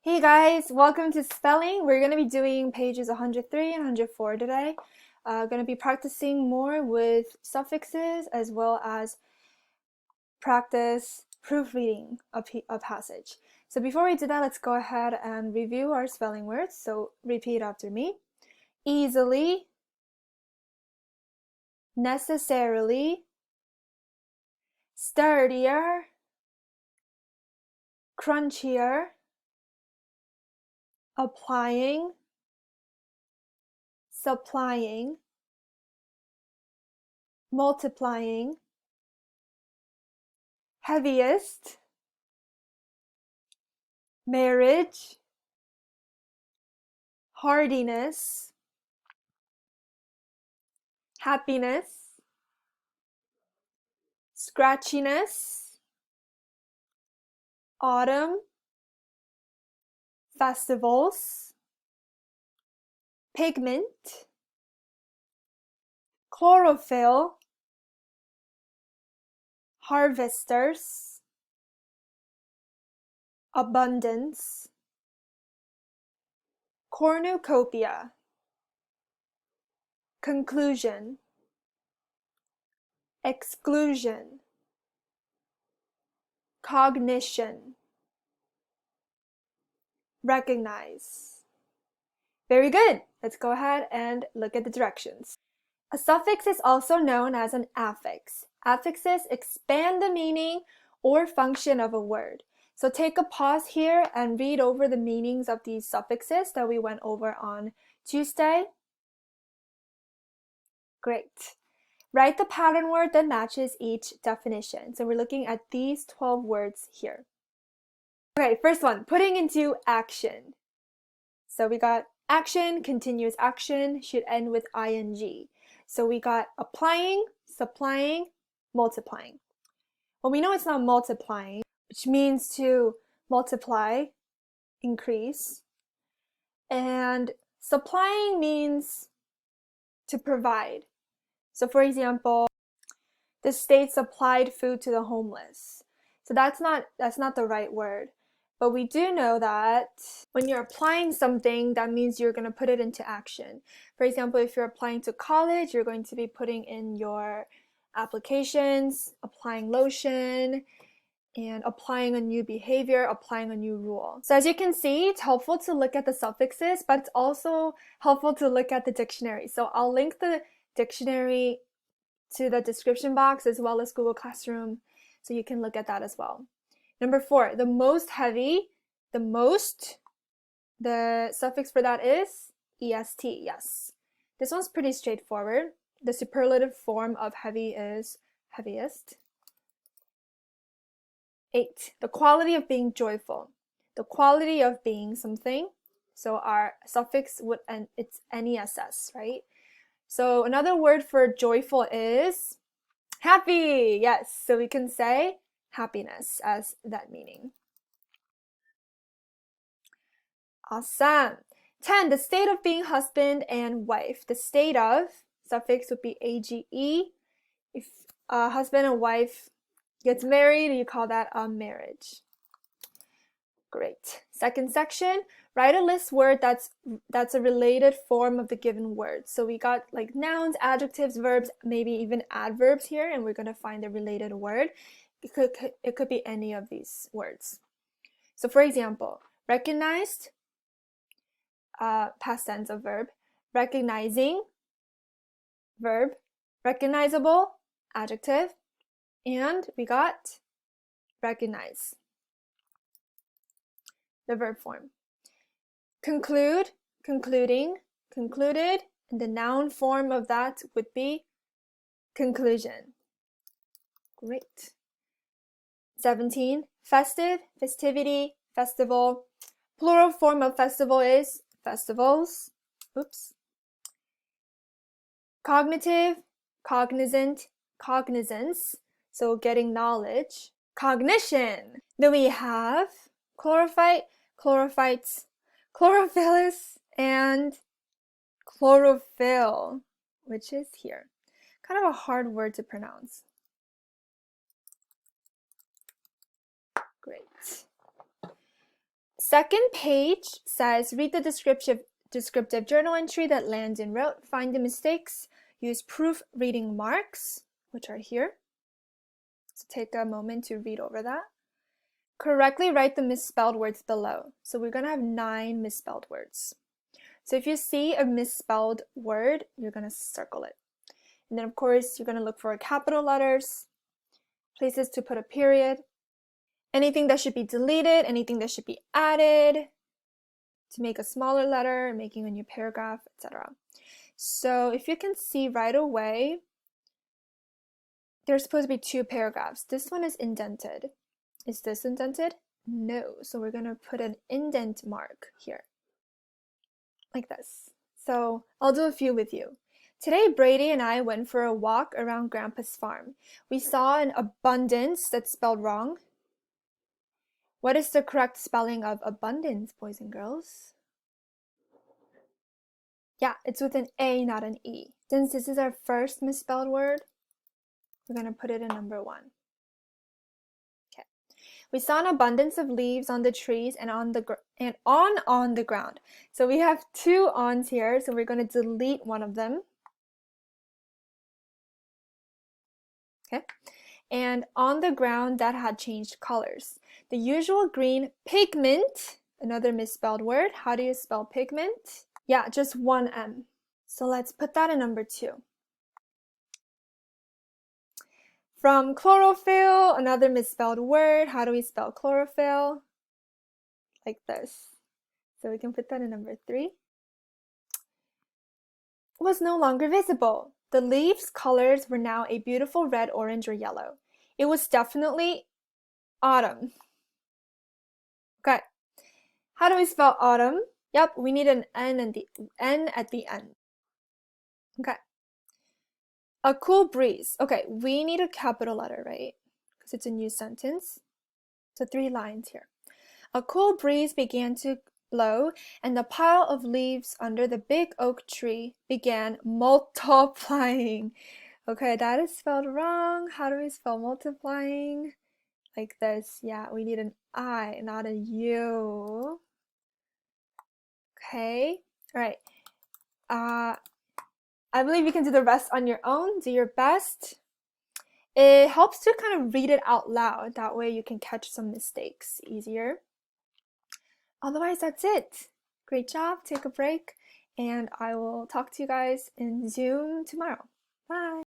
Hey guys, welcome to spelling. We're going to be doing pages 103 and 104 today. Going to be practicing more with suffixes as well as practice proofreading a passage. So before we do that, let's go ahead and review our spelling words. So repeat after me. Easily, necessarily, sturdier, crunchier, applying, supplying, multiplying, heaviest, marriage, hardiness, happiness, scratchiness, autumn, festivals, pigment, chlorophyll, harvesters, abundance, cornucopia, conclusion, exclusion, cognition, recognize. Very good. Let's go ahead and look at the directions. A suffix is also known as an affix. Affixes expand the meaning or function of a word. So take a pause here and read over the meanings of these suffixes that we went over on Tuesday. Great. Write the pattern word that matches each definition. So we're looking at these 12 words here. Okay, first one, putting into action. So we got action, continuous action, should end with ing. So we got applying, supplying, multiplying. Well, we know it's not multiplying, which means to multiply, increase. And supplying means to provide. So for example, the state supplied food to the homeless. So that's not the right word. But we do know that when you're applying something, that means you're going to put it into action. For example, if you're applying to college, you're going to be putting in your applications, applying lotion, and applying a new behavior, applying a new rule. So as you can see, it's helpful to look at the suffixes, but it's also helpful to look at the dictionary. So I'll link the dictionary to the description box as well as Google Classroom, so you can look at that as well. Number 4, the most heavy, the suffix for that is est, yes. This one's pretty straightforward. The superlative form of heavy is heaviest. 8, the quality of being joyful. The quality of being something, so our suffix would end, it's ness, right? So another word for joyful is happy, yes. So we can say happiness as that meaning. Awesome. 10, the state of being husband and wife. The state of, suffix would be age. If a husband and wife gets married, you call that a marriage. Great. Second section, write a list word that's a related form of the given word. So we got like nouns, adjectives, verbs, maybe even adverbs here, and we're going to find the related word. It could be any of these words. So for example, recognized, past tense of verb, recognizing, verb, recognizable, adjective, and we got recognize, the verb form. Conclude, concluding, concluded, and the noun form of that would be conclusion. Great. 17, festive, festivity, festival. Plural form of festival is festivals. Oops. Cognitive, cognizant, cognizance. So getting knowledge. Cognition. Then we have chlorophyte, chlorophytes, chlorophyllus, and chlorophyll, which is here. Kind of a hard word to pronounce. Great. Second page says, read the descriptive journal entry that Landon wrote. Find the mistakes. Use proofreading marks, which are here. So take a moment to read over that. Correctly write the misspelled words below. So we're going to have 9 misspelled words. So if you see a misspelled word, you're going to circle it. And then of course, you're going to look for capital letters, places to put a period, anything that should be deleted, anything that should be added to make a smaller letter, making a new paragraph, etc. So if you can see right away, there's supposed to be 2 paragraphs. This one is indented. Is this indented? No. So we're going to put an indent mark here, like this. So I'll do a few with you. Today, Brady and I went for a walk around Grandpa's farm. We saw an abundance that's spelled wrong. What is the correct spelling of abundance, boys and girls? Yeah, it's with an A, not an E. Since this is our first misspelled word, we're going to put it in number 1. Okay. We saw an abundance of leaves on the trees and on the ground. So we have 2 ons here, so we're going to delete one of them. Okay. And on the ground that had changed colors. The usual green pigment, another misspelled word. How do you spell pigment? Yeah, just 1 M. So let's put that in number 2. From chlorophyll, another misspelled word. How do we spell chlorophyll? Like this. So we can put that in number 3. Was no longer visible. The leaves' colors were now a beautiful red, orange, or yellow. It was definitely autumn. Okay. How do we spell autumn? Yep, we need an N at the end. Okay. A cool breeze. Okay, we need a capital letter, right? Because it's a new sentence. So 3 lines here. A cool breeze began to blow, and the pile of leaves under the big oak tree began multiplying. Okay, that is spelled wrong. How do we spell multiplying? Like this. Yeah, we need an I, not a U. Okay, all right. I believe you can do the rest on your own. Do your best. It helps to kind of read it out loud. That way you can catch some mistakes easier. Otherwise, that's it. Great job. Take a break. And I will talk to you guys in Zoom tomorrow. Bye.